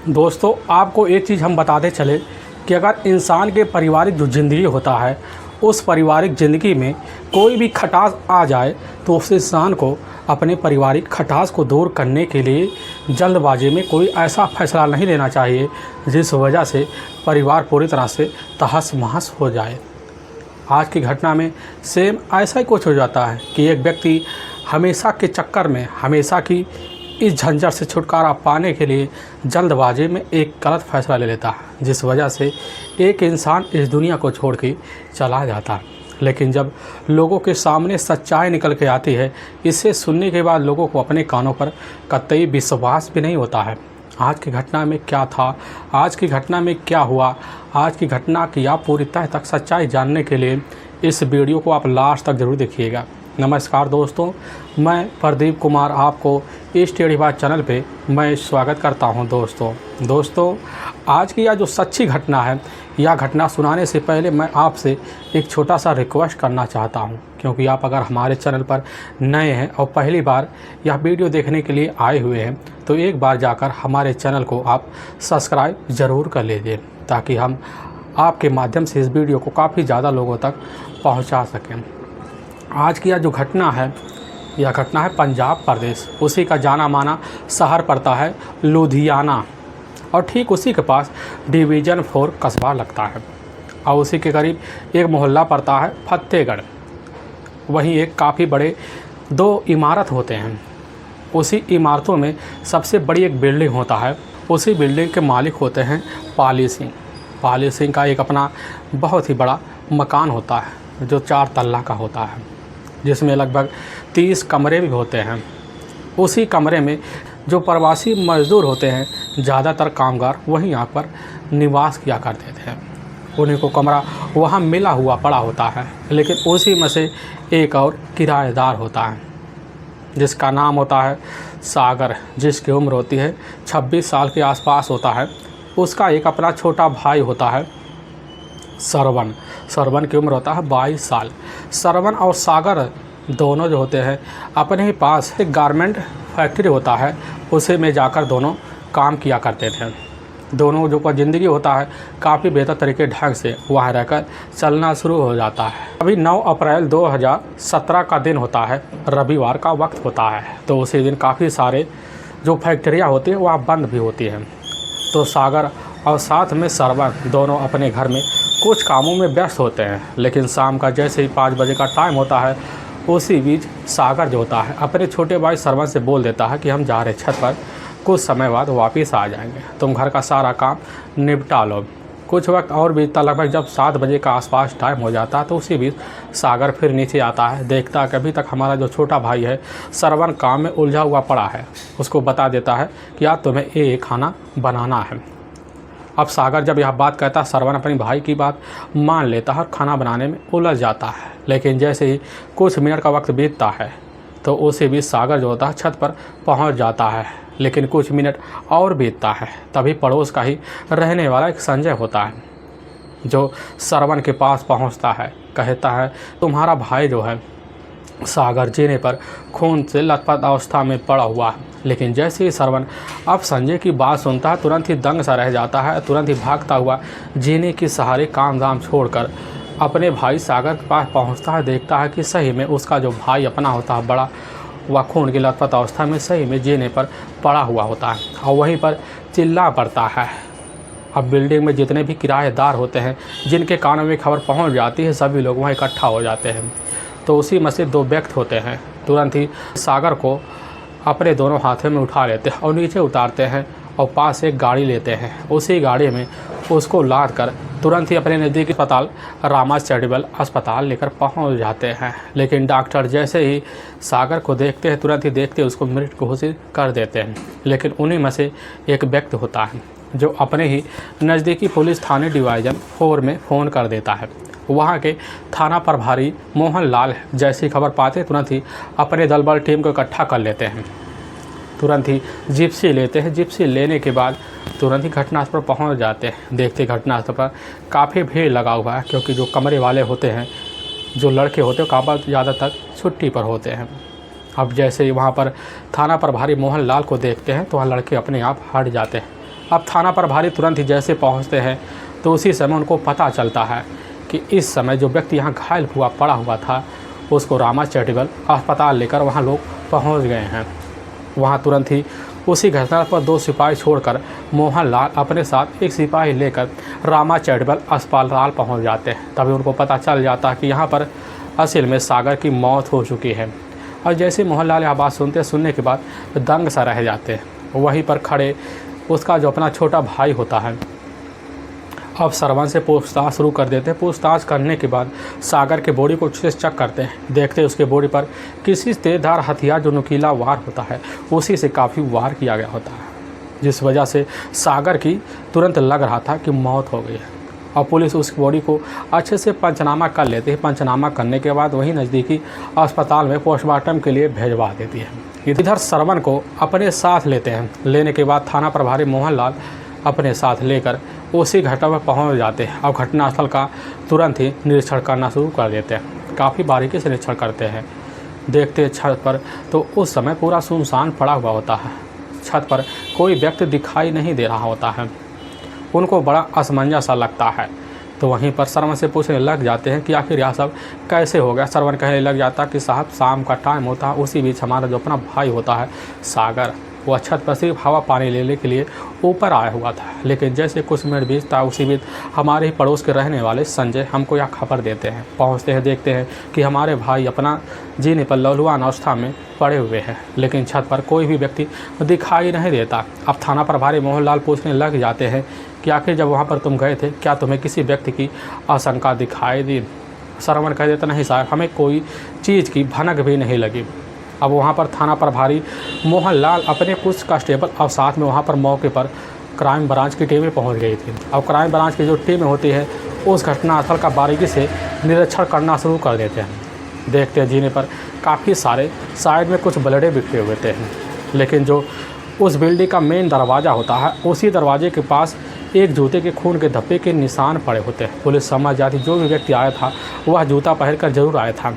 दोस्तों, आपको एक चीज़ हम बताते चले कि अगर इंसान के पारिवारिक जो ज़िंदगी होता है, उस पारिवारिक ज़िंदगी में कोई भी खटास आ जाए तो उस इंसान को अपने पारिवारिक खटास को दूर करने के लिए जल्दबाजी में कोई ऐसा फैसला नहीं लेना चाहिए जिस वजह से परिवार पूरी तरह से तहस-महस हो जाए। आज की घटना में सेम ऐसा ही कुछ हो जाता है कि एक व्यक्ति हमेशा के चक्कर में, हमेशा की इस झंझट से छुटकारा पाने के लिए जल्दबाजी में एक गलत फैसला ले लेता है, जिस वजह से एक इंसान इस दुनिया को छोड़ के चला जाता है। लेकिन जब लोगों के सामने सच्चाई निकल के आती है, इसे सुनने के बाद लोगों को अपने कानों पर कतई विश्वास भी नहीं होता है। आज की घटना में क्या था, आज की घटना में क्या हुआ, आज की घटना की आप पूरी तह तक सच्चाई जानने के लिए इस वीडियो को आप लास्ट तक ज़रूर देखिएगा। नमस्कार दोस्तों, मैं प्रदीप कुमार आपको इस टेढ़ी बात चैनल पे मैं स्वागत करता हूं। दोस्तों, आज की यह जो सच्ची घटना है, यह घटना सुनाने से पहले मैं आपसे एक छोटा सा रिक्वेस्ट करना चाहता हूं, क्योंकि आप अगर हमारे चैनल पर नए हैं और पहली बार यह वीडियो देखने के लिए आए हुए हैं तो एक बार जाकर हमारे चैनल को आप सब्सक्राइब ज़रूर कर लीजिए, ताकि हम आपके माध्यम से इस वीडियो को काफ़ी ज़्यादा लोगों तक पहुँचा सकें। आज की यह जो घटना है, यह घटना है पंजाब प्रदेश, उसी का जाना माना शहर पड़ता है लुधियाना, और ठीक उसी के पास डिवीज़न 4 कस्बा लगता है, और उसी के करीब एक मोहल्ला पड़ता है फतेहगढ़। वहीं एक काफ़ी बड़े 2 इमारत होते हैं। उसी इमारतों में सबसे बड़ी एक बिल्डिंग होता है। उसी बिल्डिंग के मालिक होते हैं पाली सिंह। पाली सिंह का एक अपना बहुत ही बड़ा मकान होता है जो 4 तल्ला का होता है, जिसमें लगभग 30 कमरे भी होते हैं। उसी कमरे में जो प्रवासी मज़दूर होते हैं, ज़्यादातर कामगार वहीं यहाँ पर निवास किया करते थे। उन्हीं को कमरा वहाँ मिला हुआ पड़ा होता है, लेकिन उसी में से एक और किराएदार होता है जिसका नाम होता है सागर, जिसकी उम्र होती है 26 साल के आसपास होता है। उसका एक अपना छोटा भाई होता है सरवन की उम्र होता है 22 साल। सरवन और सागर दोनों जो होते हैं, अपने ही पास एक गारमेंट फैक्ट्री होता है, उसे में जाकर दोनों काम किया करते थे। दोनों जो का ज़िंदगी होता है काफ़ी बेहतर तरीके ढंग से वहाँ रहकर चलना शुरू हो जाता है। अभी 9 अप्रैल 2017 का दिन होता है, रविवार का वक्त होता है। तो उसी दिन काफ़ी सारे जो फैक्ट्रियाँ होती हैं वह बंद भी होती हैं। तो सागर और साथ में सरवन दोनों अपने घर में कुछ कामों में व्यस्त होते हैं। लेकिन शाम का जैसे ही 5 बजे का टाइम होता है, उसी बीच सागर जो होता है अपने छोटे भाई सरवन से बोल देता है कि हम जा रहे छत पर, कुछ समय बाद वापस आ जाएंगे, तुम घर का सारा काम निपटा लो। कुछ वक्त और बीतता, लगभग जब 7 बजे का आसपास टाइम हो जाता है तो उसी बीच सागर फिर नीचे आता है। देखता है कि अभी तक हमारा जो छोटा भाई है सरवन काम में उलझा हुआ पड़ा है। उसको बता देता है कि यार तुम्हें ये खाना बनाना है। अब सागर जब यह बात कहता है, सरवन अपने भाई की बात मान लेता है और खाना बनाने में उलझ जाता है। लेकिन जैसे ही कुछ मिनट का वक्त बीतता है तो उसी बीच सागर जो होता है छत पर पहुंच जाता है। लेकिन कुछ मिनट और बीतता है, तभी पड़ोस का ही रहने वाला एक संजय होता है जो सरवन के पास पहुंचता है। कहता है तुम्हारा भाई जो है सागर जीने पर खून से लथपथ अवस्था में पड़ा हुआ है। लेकिन जैसे ही सरवन अब संजय की बात सुनता है, तुरंत ही दंग सा रह जाता है। तुरंत ही भागता हुआ जीने के सहारे काम दाम छोड़कर अपने भाई सागर के पास पहुंचता है। देखता है कि सही में उसका जो भाई अपना होता है बड़ा, वह खून की लथपथ अवस्था में सही में जीने पर पड़ा हुआ होता है और वहीं पर चिल्ला पड़ता है। अब बिल्डिंग में जितने भी किराएदार होते हैं, जिनके कानों में खबर पहुंच जाती है, सभी लोग वहाँ इकट्ठा हो जाते हैं। तो उसी में से 2 व्यक्ति होते हैं, तुरंत ही सागर को अपने दोनों हाथों में उठा लेते हैं और नीचे उतारते हैं और पास एक गाड़ी लेते हैं। उसी गाड़ी में उसको लाद कर तुरंत ही अपने नज़दीकी अस्पताल रामा चैरिटेबल अस्पताल लेकर पहुंच जाते हैं। लेकिन डॉक्टर जैसे ही सागर को देखते हैं, तुरंत ही देखते उसको मृत घोषित कर देते हैं। लेकिन उन्हीं में से एक व्यक्ति होता है जो अपने ही नज़दीकी पुलिस थाने डिवीज़न 4 में फ़ोन कर देता है। वहाँ के थाना प्रभारी मोहन लाल जैसी खबर पाते तुरंत ही अपने दल बल टीम को इकट्ठा कर लेते हैं। तुरंत ही जिप्सी लेते हैं। जिप्सी लेने के बाद तुरंत ही घटनास्थल पर पहुँच जाते हैं। देखते घटनास्थल पर काफ़ी भीड़ लगा हुआ है, क्योंकि जो कमरे वाले होते हैं, जो लड़के होते हैं, काफ़ी ज़्यादातर छुट्टी पर होते हैं। अब जैसे ही वहाँ पर थाना प्रभारी मोहन लाल को देखते हैं तो वह लड़के अपने आप हट जाते हैं। अब थाना प्रभारी तुरंत ही जैसे पहुंचते हैं तो उसी समय उनको पता चलता है कि इस समय जो व्यक्ति यहाँ घायल हुआ पड़ा हुआ था उसको रामा चैरिटेबल अस्पताल लेकर वहाँ लोग पहुँच गए हैं। वहाँ तुरंत ही उसी घटना पर 2 सिपाही छोड़कर मोहनलाल अपने साथ एक सिपाही लेकर रामा चैरिटेबल अस्पताल पहुँच जाते हैं। तभी उनको पता चल जाता है कि यहाँ पर असल में सागर की मौत हो चुकी है। और जैसे मोहनलाल यह बात सुनने के बाद दंग सा रह जाते हैं। वहीं पर खड़े उसका जो अपना छोटा भाई होता है अब सरवन से पूछताछ शुरू कर देते हैं। पूछताछ करने के बाद सागर के बॉडी को अच्छे से चेक करते हैं। देखते हैं उसके बॉडी पर किसी तेजधार हथियार जो नुकीला वार होता है उसी से काफ़ी वार किया गया होता है, जिस वजह से सागर की तुरंत लग रहा था कि मौत हो गई है। और पुलिस उस बॉडी को अच्छे से पंचनामा कर लेती है। पंचनामा करने के बाद वही नज़दीकी अस्पताल में पोस्टमार्टम के लिए भेजवा देती है। इधर सरवन को अपने साथ लेते हैं। लेने के बाद थाना प्रभारी मोहनलाल अपने साथ लेकर उसी घटना पर पहुंच जाते हैं और घटनास्थल का तुरंत ही निरीक्षण करना शुरू कर देते हैं। काफ़ी बारीकी से निरीक्षण करते हैं। देखते हैं छत पर तो उस समय पूरा सुनसान पड़ा हुआ होता है। छत पर कोई व्यक्ति दिखाई नहीं दे रहा होता है। उनको बड़ा असमंजस सा लगता है। तो वहीं पर सरवन से पूछने लग जाते हैं कि आखिर यह सब कैसे हो गया। सरवन कहने लग जाता कि साहब शाम का टाइम होता है, उसी बीच हमारा जो अपना भाई होता है सागर वह छत पर सिर्फ हवा पानी लेने के लिए ऊपर आया हुआ था। लेकिन जैसे कुछ मिनट बीतता उसी बीच हमारे ही पड़ोस के रहने वाले संजय हमको यह खबर देते हैं। पहुंचते हैं, देखते हैं कि हमारे भाई अपना जीने पर लहलुहान अवस्था में पड़े हुए हैं, लेकिन छत पर कोई भी व्यक्ति दिखाई नहीं देता। अब थाना प्रभारी मोहनलाल पूछने लग जाते हैं कि आखिर जब वहाँ पर तुम गए थे क्या तुम्हें किसी व्यक्ति की आशंका दिखाई दी। सरवन कह देता नहीं साहब, हमें कोई चीज़ की भनक भी नहीं लगी। अब वहाँ पर थाना प्रभारी मोहनलाल अपने कुछ कांस्टेबल और साथ में वहाँ पर मौके पर क्राइम ब्रांच की टीमें पहुँच गई थी। और क्राइम ब्रांच की जो टीमें होती है उस घटनास्थल का बारीकी से निरीक्षण करना शुरू कर देते हैं। देखते हैं जीने पर काफ़ी सारे साइड में कुछ ब्लडे बिखरे हुए थे, लेकिन जो उस बिल्डिंग का मेन दरवाज़ा होता है उसी दरवाजे के पास एक जूते के खून के धब्बे के निशान पड़े होते हैं। पुलिस समझ जाती जो भी व्यक्ति आया था वह जूता पहनकर जरूर आया था।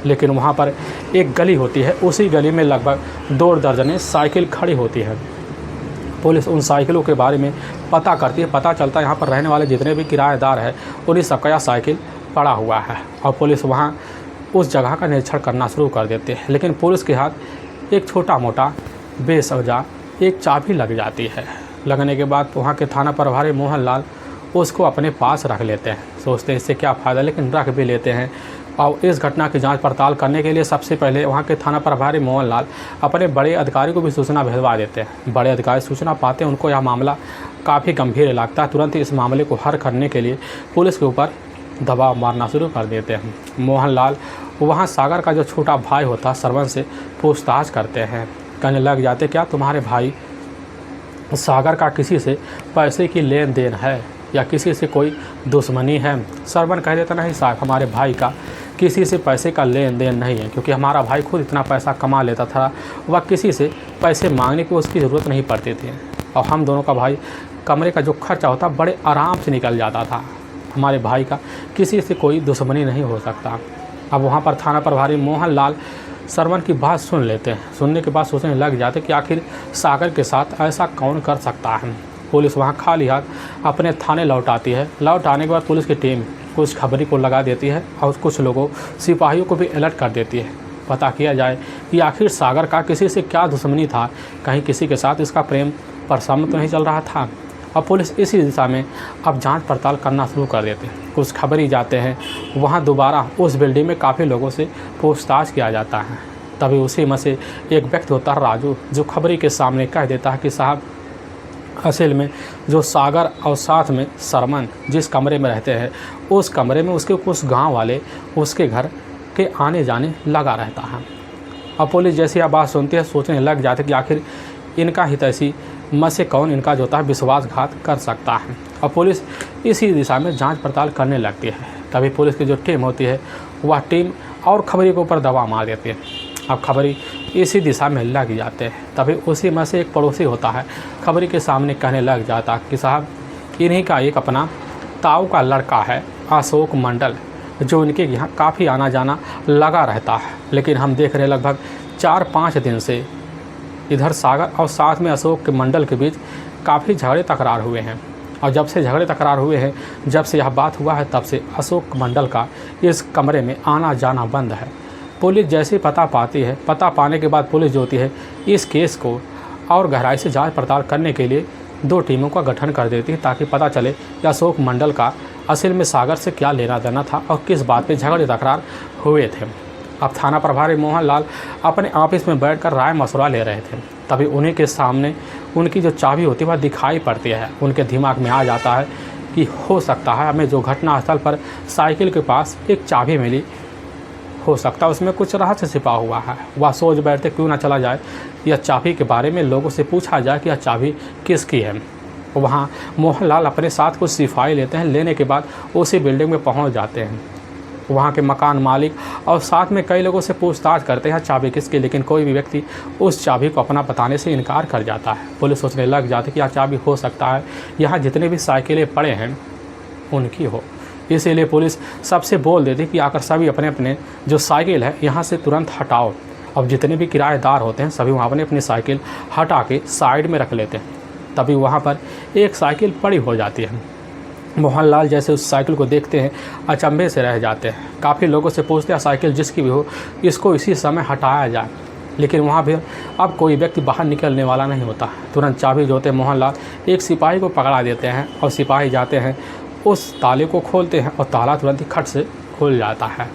लेकिन वहाँ पर एक गली होती है, उसी गली में लगभग 2 दर्जनें साइकिल खड़ी होती है। पुलिस उन साइकिलों के बारे में पता करती है। पता चलता है यहाँ पर रहने वाले जितने भी किराएदार हैं उन्हीं सबका यह साइकिल पड़ा हुआ है। और पुलिस वहाँ उस जगह का निरीक्षण करना शुरू कर देते हैं। लेकिन पुलिस के हाथ एक छोटा मोटा बेसवजा एक चाबी लग जाती है। लगने के बाद वहाँ के थाना प्रभारी मोहनलाल उसको अपने पास रख लेते हैं। सोचते हैं इससे क्या फ़ायदा, लेकिन रख भी लेते हैं। और इस घटना की जांच पड़ताल करने के लिए सबसे पहले वहाँ के थाना प्रभारी मोहनलाल अपने बड़े अधिकारी को भी सूचना भिजवा देते हैं। बड़े अधिकारी सूचना पाते हैं, उनको यह मामला काफ़ी गंभीर लगता है। तुरंत ही इस मामले को हल करने के लिए पुलिस के ऊपर दबाव मारना शुरू कर देते हैं। मोहनलाल वहाँ सागर का जो छोटा भाई होता है सरवन से पूछताछ करते हैं। कहने लग जाते क्या तुम्हारे भाई सागर का किसी से पैसे की लेन देन है या किसी से कोई दुश्मनी है। सरवन कह देता नहीं साहब, हमारे भाई का किसी से पैसे का लेन देन नहीं है, क्योंकि हमारा भाई खुद इतना पैसा कमा लेता था, वह किसी से पैसे मांगने की उसकी ज़रूरत नहीं पड़ती थी। और हम दोनों का भाई कमरे का जो खर्चा होता बड़े आराम से निकल जाता था। हमारे भाई का किसी से कोई दुश्मनी नहीं हो सकता। अब वहाँ पर थाना प्रभारी मोहनलाल सरवन की बात सुन लेते हैं। सुनने के बाद सोचने लग जाते कि आखिर सागर के साथ ऐसा कौन कर सकता है। पुलिस वहाँ खाली हाथ अपने थाने लौट आती है। लौट आने के बाद पुलिस की टीम कुछ खबरी को लगा देती है और कुछ लोगों सिपाहियों को भी अलर्ट कर देती है। पता किया जाए कि आखिर सागर का किसी से क्या दुश्मनी था, कहीं किसी के साथ इसका प्रेम प्रसन्न तो नहीं चल रहा था। अब पुलिस इसी दिशा में अब जांच पड़ताल करना शुरू कर देते हैं। कुछ खबरी जाते हैं वहाँ दोबारा उस बिल्डिंग में काफ़ी लोगों से पूछताछ किया जाता है। तभी उसी में से एक व्यक्ति होता है राजू, जो खबरी के सामने कह देता है कि साहब असल में जो सागर और साथ में सरमन जिस कमरे में रहते हैं उस कमरे में उसके कुछ गांव वाले उसके घर के आने जाने लगा रहता है। अब पुलिस जैसी यह बात सुनती है सोचने लग जाते कि आखिर इनका हित ऐसी में से कौन इनका जो होता है विश्वासघात कर सकता है। और पुलिस इसी दिशा में जांच पड़ताल करने लगती है। तभी पुलिस की जो टीम होती है वह टीम और खबरी के ऊपर दबाव मार देती है। अब खबरी इसी दिशा में लग जाते हैं। तभी उसी में से एक पड़ोसी होता है खबरी के सामने कहने लग जाता कि साहब इन्हीं का एक अपना ताऊ का लड़का है अशोक मंडल, जो इनके यहाँ काफ़ी आना जाना लगा रहता है। लेकिन हम देख रहे हैं लगभग 4-5 दिन से इधर सागर और साथ में अशोक के मंडल के बीच काफ़ी झगड़े तकरार हुए हैं और जब से झगड़े तकरार हुए हैं, जब से यह बात हुआ है, तब से अशोक मंडल का इस कमरे में आना जाना बंद है। पुलिस जैसे पता पाती है, पता पाने के बाद पुलिस जो होती है इस केस को और गहराई से जांच पड़ताल करने के लिए 2 टीमों का गठन कर देती है ताकि पता चले कि अशोक मंडल का असल में सागर से क्या लेना देना था और किस बात पे झगड़े तकरार हुए थे। अब थाना प्रभारी मोहन लाल अपने ऑफिस में बैठकर राय मशवरा ले रहे थे, तभी उन्हीं के सामने उनकी जो चाबी होती है वह दिखाई पड़ती है। उनके दिमाग में आ जाता है कि हो सकता है हमें जो घटनास्थल पर साइकिल के पास एक चाबी मिली, हो सकता है उसमें कुछ रहस्य छिपा हुआ है। वह सोच बैठते क्यों ना चला जाए यह चाबी के बारे में लोगों से पूछा जाए कि यह चाबी किसकी है। वहाँ मोहनलाल अपने साथ कुछ सिपाही लेते हैं, लेने के बाद उसी बिल्डिंग में पहुँच जाते हैं। वहाँ के मकान मालिक और साथ में कई लोगों से पूछताछ करते हैं चाबी किसकी, लेकिन कोई भी व्यक्ति उस चाबी को अपना बताने से इनकार कर जाता है। पुलिस सोचने लग जाती है कि यह चाबी हो सकता है यहाँ जितने भी साइकिलें पड़े हैं उनकी हो। इसीलिए पुलिस सबसे बोल देती कि आकर सभी अपने अपने जो साइकिल है यहाँ से तुरंत हटाओ। अब जितने भी किराएदार होते हैं सभी वहाँ अपनी साइकिल हटा के साइड में रख लेते हैं। तभी वहाँ पर एक साइकिल पड़ी हो जाती है। मोहनलाल जैसे उस साइकिल को देखते हैं अचंभे से रह जाते हैं। काफ़ी लोगों से पूछते हैं साइकिल जिसकी भी हो इसको इसी समय हटाया जाए, लेकिन वहाँ भी अब कोई व्यक्ति बाहर निकलने वाला नहीं होता। तुरंत चाबी जो होते हैं मोहनलाल एक सिपाही को पकड़ा देते हैं और सिपाही जाते हैं उस ताले को खोलते हैं और ताला तुरंत ही खट से खुल जाता है।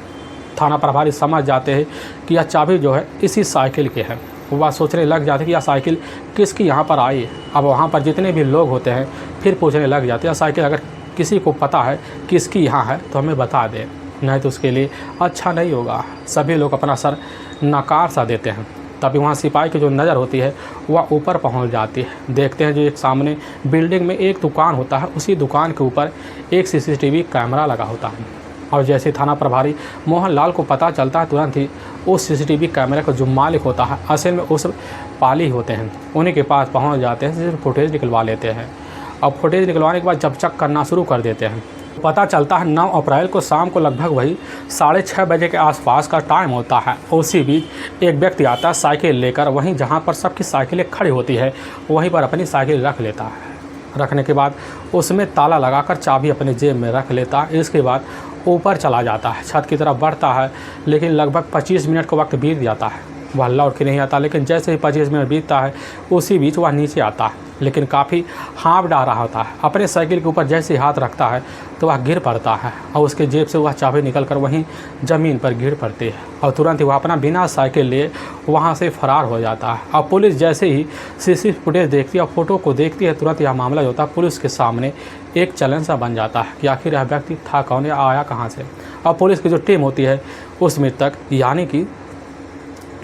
थाना प्रभारी समझ जाते हैं कि यह चाबी जो है इसी साइकिल की है। वह सोचने लग जाते हैं कि यह साइकिल किसकी यहाँ पर आई है। अब वहाँ पर जितने भी लोग होते हैं फिर पूछने लग जाते हैं साइकिल अगर किसी को पता है किसकी यहाँ है तो हमें बता दें, नहीं तो उसके लिए अच्छा नहीं होगा। सभी लोग अपना सर नकार सा देते हैं। तभी वहाँ सिपाही की जो नज़र होती है वह ऊपर पहुँच जाती है। देखते हैं जो एक सामने बिल्डिंग में एक दुकान होता है, उसी दुकान के ऊपर एक CCTV कैमरा लगा होता है। और जैसे थाना प्रभारी मोहनलाल को पता चलता है तुरंत ही उस CCTV कैमरे का जो मालिक होता है असल में उस पाली होते हैं, उन्हीं के पास पहुँच जाते हैं, सिर्फ फुटेज निकलवा लेते हैं। अब फुटेज निकलवाने के बाद जब चेक करना शुरू कर देते हैं पता चलता है 9 अप्रैल को शाम को लगभग वही 6:30 बजे के आसपास का टाइम होता है। उसी बीच एक व्यक्ति आता है साइकिल लेकर, वहीं जहां पर सबकी साइकिलें खड़ी होती है वहीं पर अपनी साइकिल रख लेता है। रखने के बाद उसमें ताला लगाकर चाबी अपने जेब में रख लेता है। इसके बाद ऊपर चला जाता है, छत की तरफ बढ़ता है, लेकिन लगभग 25 मिनट का वक्त बीत जाता है। वह लौट के नहीं आता, लेकिन जैसे ही 25 मिनट बीतता है उसी बीच वह नीचे आता है, लेकिन काफ़ी हाँफ डाल रहा होता है। अपने साइकिल के ऊपर जैसे ही हाथ रखता है तो वह गिर पड़ता है और उसके जेब से वह चाबी निकलकर वहीं ज़मीन पर गिर पड़ती है और तुरंत ही वह अपना बिना साइकिल लिए वहाँ से फरार हो जाता है। और पुलिस जैसे ही CCTV फुटेज देखती है और फोटो को देखती है तुरंत यह मामला जो होता है पुलिस के सामने एक चैलेंज सा बन जाता है कि आखिर यह व्यक्ति था कौन, या आया कहाँ से। और पुलिस की जो टीम होती है उस मृतक यानी कि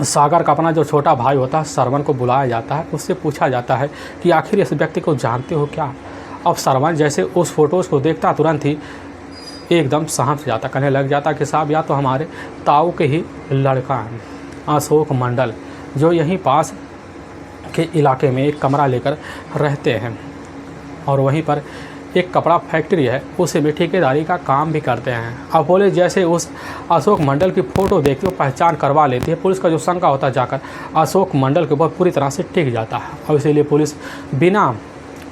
सागर का अपना जो छोटा भाई होता है श्रवण को बुलाया जाता है। उससे पूछा जाता है कि आखिर इस व्यक्ति को जानते हो क्या। अब श्रवण जैसे उस फोटोज़ को देखता तुरंत ही एकदम सहम जाता, कहने लग जाता कि साहब या तो हमारे ताऊ के ही लड़का हैं अशोक मंडल, जो यहीं पास के इलाके में एक कमरा लेकर रहते हैं और वहीं पर एक कपड़ा फैक्ट्री है, उसे भी ठेकेदारी का काम भी करते हैं। अब पुलिस जैसे उस अशोक मंडल की फ़ोटो देखती है पहचान करवा लेती है। पुलिस का जो शंका होता है जाकर अशोक मंडल के ऊपर पूरी तरह से टिक जाता है और इसीलिए पुलिस बिना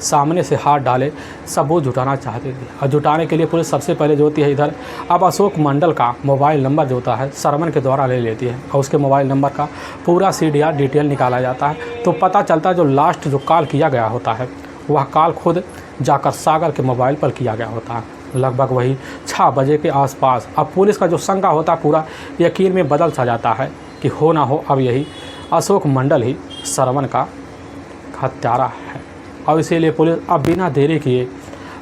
सामने से हाथ डाले सबूत जुटाना चाहती थी। और जुटाने के लिए पुलिस सबसे पहले जो होती है इधर अब अशोक मंडल का मोबाइल नंबर जो होता है श्रवण के द्वारा ले लेती है और उसके मोबाइल नंबर का पूरा CDR डिटेल निकाला जाता है। तो पता चलता है जो लास्ट जो कॉल किया गया होता है वह कॉल खुद जाकर सागर के मोबाइल पर किया गया होता है, लगभग वही 6 बजे के आसपास। अब पुलिस का जो शंका होता है पूरा यकीन में बदल सा जाता है कि हो ना हो अब यही अशोक मंडल ही श्रवण का हत्यारा है। और इसीलिए पुलिस अब बिना देरी किए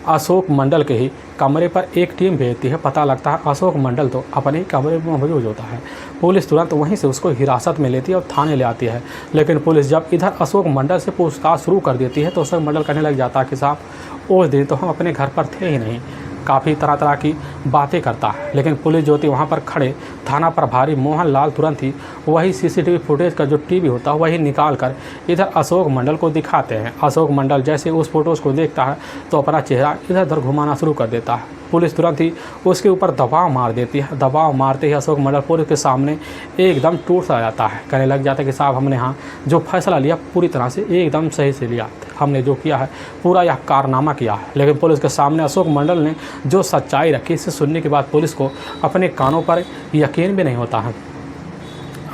अशोक मंडल के ही कमरे पर एक टीम भेजती है। पता लगता है अशोक मंडल तो अपने ही कमरे में मौजूद होता है। पुलिस तुरंत वहीं से उसको हिरासत में लेती है और थाने ले आती है। लेकिन पुलिस जब इधर अशोक मंडल से पूछताछ शुरू कर देती है तो अशोक मंडल कहने लग जाता है कि साहब उस दिन तो हम अपने घर पर थे ही नहीं, काफ़ी तरह तरह की बातें करता है। लेकिन पुलिस जो थी वहाँ पर खड़े थाना प्रभारी मोहन लाल तुरंत ही वही सीसीटीवी फुटेज का जो टीवी होता है वही निकाल कर इधर अशोक मंडल को दिखाते हैं। अशोक मंडल जैसे उस फोटोज़ को देखता है तो अपना चेहरा इधर उधर घुमाना शुरू कर देता है। पुलिस तुरंत ही उसके ऊपर दबाव मार देती है। दबाव मारते ही अशोक मंडल पुलिस के सामने एकदम टूट सा जाता है। कहने लग जाता है कि साहब हमने यहाँ जो फैसला लिया पूरी तरह से एकदम सही से लिया, हमने जो किया है पूरा यह कारनामा किया है। लेकिन पुलिस के सामने अशोक मंडल ने जो सच्चाई रखी, इसे सुनने के बाद पुलिस को अपने कानों पर यकीन भी नहीं होता है।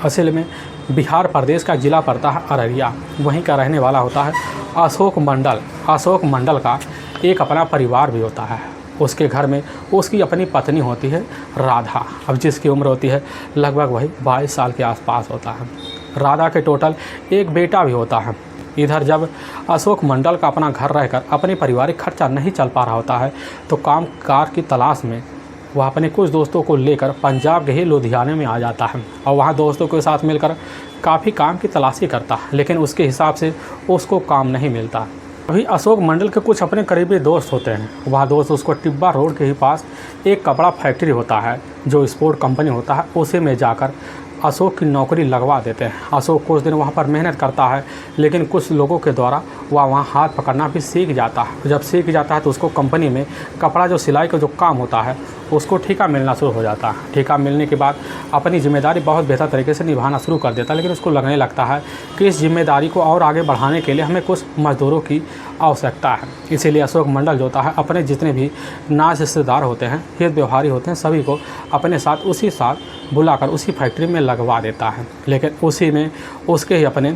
असल में बिहार प्रदेश का जिला पड़ता है अररिया, वहीं का रहने वाला होता है अशोक मंडल। अशोक मंडल का एक अपना परिवार भी होता है। उसके घर में उसकी अपनी पत्नी होती है राधा, अब जिसकी उम्र होती है लगभग वही 22 साल के आसपास होता है। राधा के टोटल एक बेटा भी होता है। इधर जब अशोक मंडल का अपना घर रहकर अपने पारिवारिक खर्चा नहीं चल पा रहा होता है तो काम कार की तलाश में वह अपने कुछ दोस्तों को लेकर पंजाब के ही लुधियाने में आ जाता है और वहाँ दोस्तों के साथ मिलकर काफ़ी काम की तलाशी करता है। लेकिन उसके हिसाब से उसको काम नहीं मिलता। अभी अशोक मंडल के कुछ अपने करीबी दोस्त होते हैं। वह दोस्त उसको टिब्बा रोड के ही पास एक कपड़ा फैक्ट्री होता है जो स्पोर्ट कंपनी होता है, उसी में जाकर अशोक की नौकरी लगवा देते हैं। अशोक कुछ दिन वहाँ पर मेहनत करता है, लेकिन कुछ लोगों के द्वारा वह वहाँ हाथ पकड़ना भी सीख जाता है। जब सीख जाता है तो उसको कंपनी में कपड़ा जो सिलाई का जो काम होता है उसको ठेका मिलना शुरू हो जाता है। ठेका मिलने के बाद अपनी जिम्मेदारी बहुत बेहतर तरीके से निभाना शुरू कर देता है। लेकिन उसको लगने लगता है कि इस जिम्मेदारी को और आगे बढ़ाने के लिए हमें कुछ मज़दूरों की आवश्यकता है। इसीलिए अशोक मंडल जो होता है अपने जितने भी नाज हिस्सेदार होते हैं, हित व्यवहारी होते हैं, सभी को अपने साथ उसी साथ बुलाकर उसी फैक्ट्री में लगवा देता है। लेकिन उसी में उसके ही अपने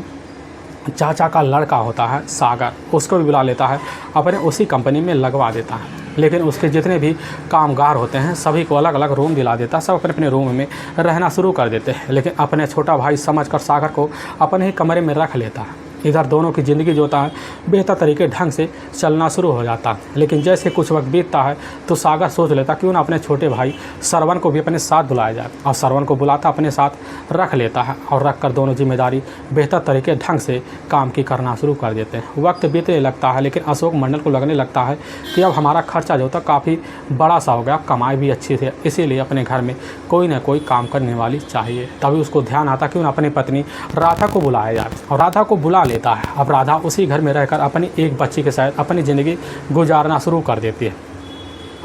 चाचा का लड़का होता है सागर, उसको भी बुला लेता है, अपने उसी कंपनी में लगवा देता है। लेकिन उसके जितने भी कामगार होते हैं सभी को अलग अलग रूम दिला देता है, सब अपने अपने रूम में रहना शुरू कर देते हैं। लेकिन अपने छोटा भाई समझकर सागर को अपने ही कमरे में रख लेता है। इधर दोनों की ज़िंदगी जो होता है बेहतर तरीके ढंग से चलना शुरू हो जाता है। लेकिन जैसे कुछ वक्त बीतता है तो सागर सोच लेता क्यों ना अपने छोटे भाई सरवन को भी अपने साथ बुलाया जाए, और सरवन को बुलाता अपने साथ रख लेता है और रख कर दोनों जिम्मेदारी बेहतर तरीके ढंग से काम की करना शुरू कर देते हैं। वक्त बीतने लगता है, लेकिन अशोक मंडल को लगने लगता है कि अब हमारा खर्चा जो होता काफ़ी बड़ा सा हो गया, कमाई भी अच्छी थी, इसीलिए अपने घर में कोई ना कोई काम करने वाली चाहिए। तभी उसको ध्यान आता क्यों ना अपनी पत्नी राधा को बुलाया जाए, और राधा को बुला लेता है। अब राधा उसी घर में रहकर अपनी एक बच्ची के साथ अपनी ज़िंदगी गुजारना शुरू कर देती है।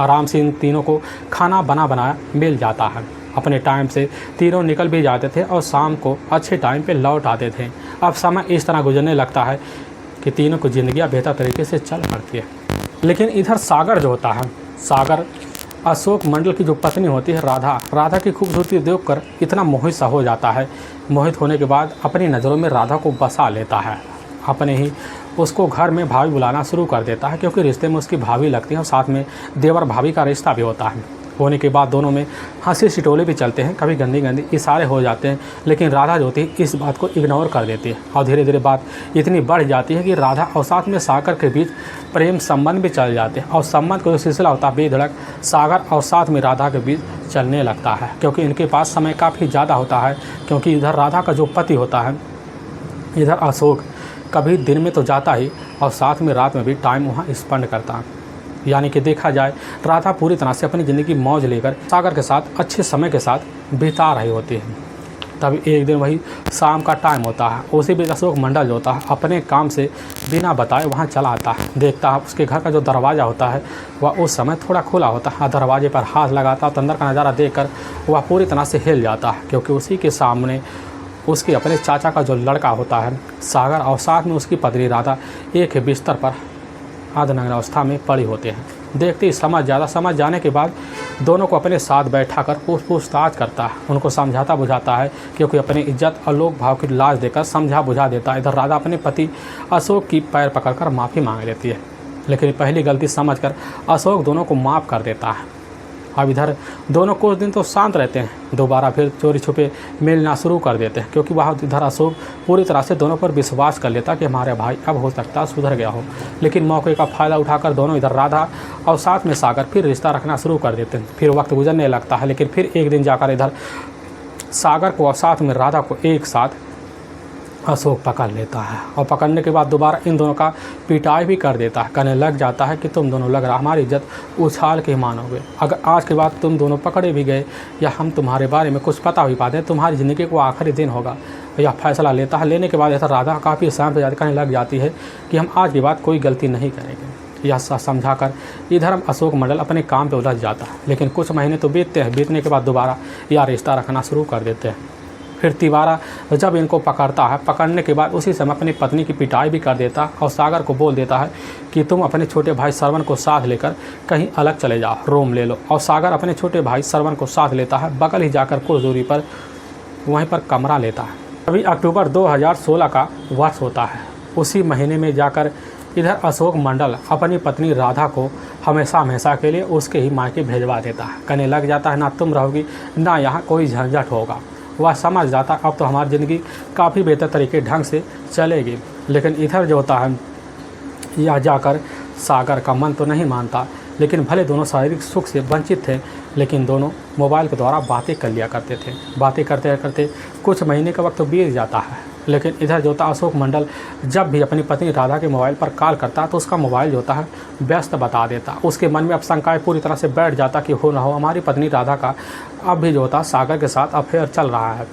आराम से इन तीनों को खाना बना बनाया मिल जाता है। अपने टाइम से तीनों निकल भी जाते थे और शाम को अच्छे टाइम पे लौट आते थे। अब समय इस तरह गुजरने लगता है कि तीनों की ज़िंदगियाँ बेहतर तरीके से चल पड़ती है। लेकिन इधर सागर जो होता है, सागर अशोक मंडल की जो पत्नी होती है राधा की खूबसूरती देखकर इतना मोहित सा हो जाता है। मोहित होने के बाद अपनी नज़रों में राधा को बसा लेता है। अपने ही उसको घर में भाभी बुलाना शुरू कर देता है, क्योंकि रिश्ते में उसकी भाभी लगती है और साथ में देवर भाभी का रिश्ता भी होता है। होने के बाद दोनों में हंसी छिटोले भी चलते हैं, कभी गंदी गंदी इशारे हो जाते हैं। लेकिन राधा जो होती है इस बात को इग्नोर कर देती है और धीरे धीरे बात इतनी बढ़ जाती है कि राधा और साथ में सागर के बीच प्रेम संबंध भी चल जाते हैं। और संबंध का जो सिलसिला होता है बेधड़क सागर और साथ में राधा के बीच चलने लगता है, क्योंकि इनके पास समय काफ़ी ज़्यादा होता है। क्योंकि इधर राधा का जो पति होता है, इधर अशोक कभी दिन में तो जाता ही और साथ में रात में भी टाइम वहाँ स्पेंड करता है। यानी कि देखा जाए राधा पूरी तरह से अपनी ज़िंदगी मौज लेकर सागर के साथ अच्छे समय के साथ बिता रही होती है। तभी एक दिन वही शाम का टाइम होता है, उसी बीच अशोक मंडल जो होता है अपने काम से बिना बताए वहाँ चला आता है। देखता है उसके घर का जो दरवाज़ा होता है वह उस समय थोड़ा खुला होता है। दरवाजे पर हाथ लगाता है तो अंदर का नज़ारा देखकर वह पूरी तरह से हिल जाता है, क्योंकि उसी के सामने उसके अपने चाचा का जो लड़का होता है सागर और साथ में उसकी पत्नी राधा एक बिस्तर पर अर्धनग्न अवस्था में पड़ी होते हैं। देखते ही समझ जाने के बाद दोनों को अपने साथ बैठाकर पूछताछ करता है, उनको समझाता बुझाता है, क्योंकि अपनी इज्जत और लोक भाव की लाज देकर समझा बुझा देता है। इधर राधा अपने पति अशोक की पैर पकड़कर माफ़ी मांग लेती है, लेकिन पहली गलती समझकर अशोक दोनों को माफ़ कर देता है। अब इधर दोनों कुछ दिन तो शांत रहते हैं, दोबारा फिर चोरी छुपे मिलना शुरू कर देते हैं, क्योंकि वहाँ इधर अशोक पूरी तरह से दोनों पर विश्वास कर लेता कि हमारे भाई अब हो सकता है सुधर गया हो। लेकिन मौके का फ़ायदा उठाकर दोनों इधर राधा और साथ में सागर फिर रिश्ता रखना शुरू कर देते हैं। फिर वक्त गुजरने लगता है, लेकिन फिर एक दिन जाकर इधर सागर को और साथ में राधा को एक साथ अशोक पकड़ लेता है और पकड़ने के बाद दोबारा इन दोनों का पिटाई भी कर देता है। कहने लग जाता है कि तुम दोनों लग रहा हमारी इज्जत उछाल के मानोगे। अगर आज के बाद तुम दोनों पकड़े भी गए या हम तुम्हारे बारे में कुछ पता भी पाते हैं, तुम्हारी ज़िंदगी को आखिरी दिन होगा। यह फैसला लेता है। लेने के बाद ऐसा राधा काफ़ी शांत हो जाती, कहने लग जाती है कि हम आज के बाद कोई गलती नहीं करेंगे। यह समझाकर इधर अशोक मंडल अपने काम पे उलझ जाता है। लेकिन कुछ महीने तो बीतते हैं। बीतने के बाद दोबारा यह रिश्ता रखना शुरू कर देते हैं। फिर तिवारा जब इनको पकड़ता है, पकड़ने के बाद उसी समय अपनी पत्नी की पिटाई भी कर देता और सागर को बोल देता है कि तुम अपने छोटे भाई श्रवण को साथ लेकर कहीं अलग चले जाओ, रूम ले लो। और सागर अपने छोटे भाई श्रवण को साथ लेता है। बगल ही जाकर कुछ दूरी पर वहीं पर कमरा लेता है। अभी अक्टूबर 2016 का वर्ष होता है। उसी महीने में जाकर इधर अशोक मंडल अपनी पत्नी राधा को हमेशा के लिए उसके ही मायके भेजवा देता है। कहने लग जाता है ना तुम रहोगी ना यहाँ कोई झंझट होगा। वह समझ जाता अब तो हमारी ज़िंदगी काफ़ी बेहतर तरीके ढंग से चलेगी। लेकिन इधर जो होता है यह जाकर सागर का मन तो नहीं मानता। लेकिन भले दोनों शारीरिक सुख से वंचित थे, लेकिन दोनों मोबाइल के द्वारा बातें कर लिया करते थे। बातें करते करते कुछ महीने का वक्त तो बीत जाता है। लेकिन इधर जो होता अशोक मंडल जब भी अपनी पत्नी राधा के मोबाइल पर कॉल करता तो उसका मोबाइल जो होता है व्यस्त बता देता। उसके मन में अब शंकाएँ पूरी तरह से बैठ जाता कि हो ना हो हमारी पत्नी राधा का अब भी जो होता सागर के साथ अफेयर चल रहा है।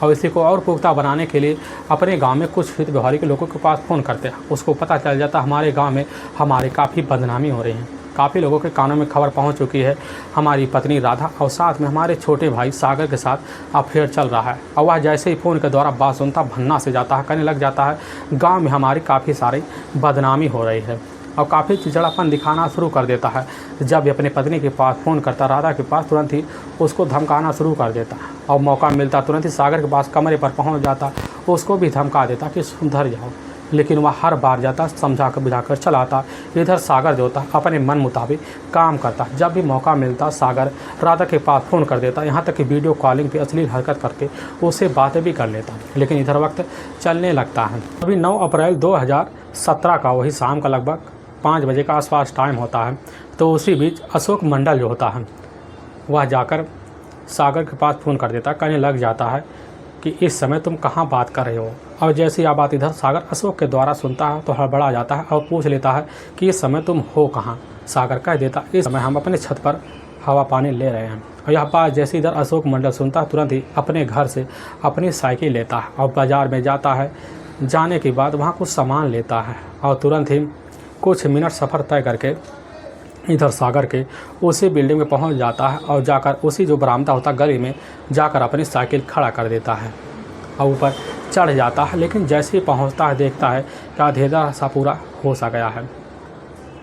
और इसी को और पुख्ता बनाने के लिए अपने गांव में कुछ हित व्यवहारिक लोगों के पास फ़ोन करते हैं। उसको पता चल जाता हमारे गांव में हमारे काफ़ी बदनामी हो रही है। काफ़ी लोगों के कानों में खबर पहुंच चुकी है हमारी पत्नी राधा और साथ में हमारे छोटे भाई सागर के साथ अफेयर चल रहा है। और वह जैसे ही फ़ोन के द्वारा बात सुनता भन्ना से जाता है। कहने लग जाता है गांव में हमारी काफ़ी सारी बदनामी हो रही है और काफ़ी चिड़चिड़ापन दिखाना शुरू कर देता है। जब भी अपनी पत्नी के पास फ़ोन करता राधा के पास, तुरंत ही उसको धमकाना शुरू कर देता और मौका मिलता तुरंत ही सागर के पास कमरे पर पहुंच जाता, उसको भी धमका देता कि सुधर जाओ। लेकिन वह हर बार जाता समझा कर बुझाकर चलाता। इधर सागर जो होता अपने मन मुताबिक काम करता। जब भी मौका मिलता सागर राधा के पास फ़ोन कर देता, यहाँ तक कि वीडियो कॉलिंग पे अश्लील हरकत करके उससे बातें भी कर लेता। लेकिन इधर वक्त चलने लगता है। अभी 9 अप्रैल 2017 का वही शाम का लगभग 5 बजे का आसपास टाइम होता है। तो उसी बीच अशोक मंडल जो होता है वह जाकर सागर के पास फ़ोन कर देता। कहने लग जाता है कि इस समय तुम कहाँ बात कर रहे हो। और जैसे यह बात इधर सागर अशोक के द्वारा सुनता है तो हड़बड़ा जाता है और पूछ लेता है कि इस समय तुम हो कहाँ। सागर कह देता इस समय हम अपने छत पर हवा पानी ले रहे हैं। और यह बात जैसे इधर अशोक मंडल सुनता है तुरंत ही अपने घर से अपनी साइकिल लेता है और बाज़ार में जाता है। जाने के बाद वहाँ कुछ सामान लेता है और तुरंत ही कुछ मिनट सफ़र तय करके इधर सागर के उसी बिल्डिंग में पहुंच जाता है और जाकर उसी जो बरामदा होता गली में जाकर अपनी साइकिल खड़ा कर देता है और ऊपर चढ़ जाता है। लेकिन जैसे ही पहुंचता है देखता है कि अंधेरा सा पूरा हो सा गया है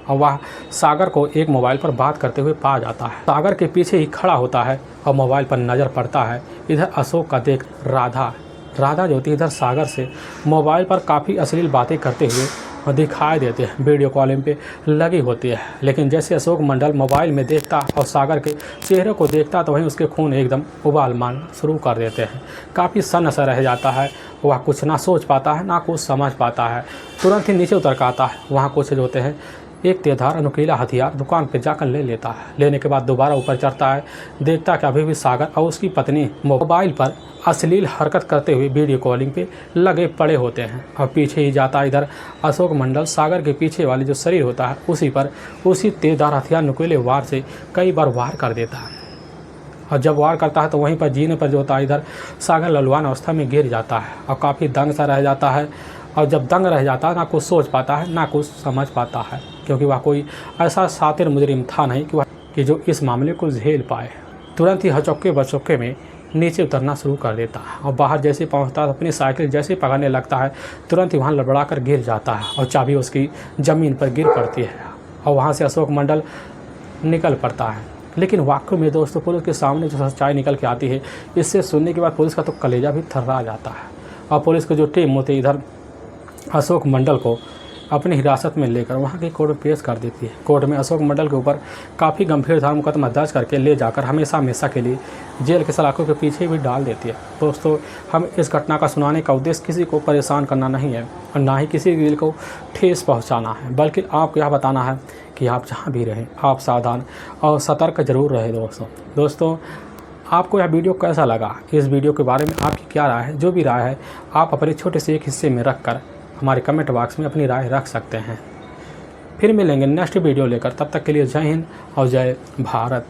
और वह सागर को एक मोबाइल पर बात करते हुए पा जाता है। सागर के पीछे ही खड़ा होता है और मोबाइल पर नज़र पड़ता है इधर अशोक का देख राधा जो होती है इधर सागर से मोबाइल पर काफ़ी अश्लील बातें करते हुए दिखाई देते हैं। वीडियो कॉलिंग पे लगी होती है। लेकिन जैसे अशोक मंडल मोबाइल में देखता और सागर के चेहरे को देखता तो वहीं उसके खून एकदम उबाल मारना शुरू कर देते हैं। काफ़ी सन्न सा रह जाता है। वह कुछ ना सोच पाता है ना कुछ समझ पाता है। तुरंत ही नीचे उतर कर आता है। वहाँ कुछ जो होते हैं एक तेजधार अनुकीला हथियार दुकान पर जाकर ले लेता है। लेने के बाद दोबारा ऊपर चढ़ता है। देखता कि अभी भी सागर और उसकी पत्नी मोबाइल पर अश्लील हरकत करते हुए वीडियो कॉलिंग पे लगे पड़े होते हैं। और पीछे ही जाता इधर अशोक मंडल सागर के पीछे वाले जो शरीर होता है उसी पर उसी तेजधार हथियार नुकीले वार से कई बार वार कर देता है। और जब वार करता है तो वहीं पर जीने पर जो होता है इधर सागर ललवान अवस्था में गिर जाता है और काफ़ी दंग सा रह जाता है। और जब दंग रह जाता है ना कुछ सोच पाता है ना कुछ समझ पाता है, क्योंकि वह कोई ऐसा शातिर मुजरिम था नहीं कि जो इस मामले को झेल पाए। तुरंत ही हचौके बचौके में नीचे उतरना शुरू कर देता है और बाहर जैसे पहुंचता है अपनी साइकिल जैसे पकड़ने लगता है तुरंत ही वहाँ लड़बड़ा कर गिर जाता है और चाबी उसकी ज़मीन पर गिर पड़ती है और वहाँ से अशोक मंडल निकल पड़ता है। लेकिन वाकई में दोस्तों पुलिस के सामने जो सच्चाई निकल के आती है इससे सुनने के बाद पुलिस का तो कलेजा भी थर्रा जाता है। और पुलिस की जो टीम होती है इधर अशोक मंडल को अपनी हिरासत में लेकर वहाँ की कोर्ट में पेश कर देती है। कोर्ट में अशोक मंडल के ऊपर काफ़ी गंभीर धारा मुकदमा दर्ज करके ले जाकर हमेशा के लिए जेल के सलाखों के पीछे भी डाल देती है। दोस्तों हम इस घटना का सुनाने का उद्देश्य किसी को परेशान करना नहीं है और ना ही किसी दिल को ठेस पहुँचाना है, बल्कि आपको यह बताना है कि आप जहाँ भी रहें आप सावधान और सतर्क जरूर रहें। दोस्तों आपको यह वीडियो कैसा लगा, इस वीडियो के बारे में आपकी क्या राय है? जो भी राय है आप अपने छोटे से एक हिस्से में रख कर हमारे कमेंट बॉक्स में अपनी राय रख सकते हैं। फिर मिलेंगे नेक्स्ट वीडियो लेकर, तब तक के लिए जय हिंद और जय भारत।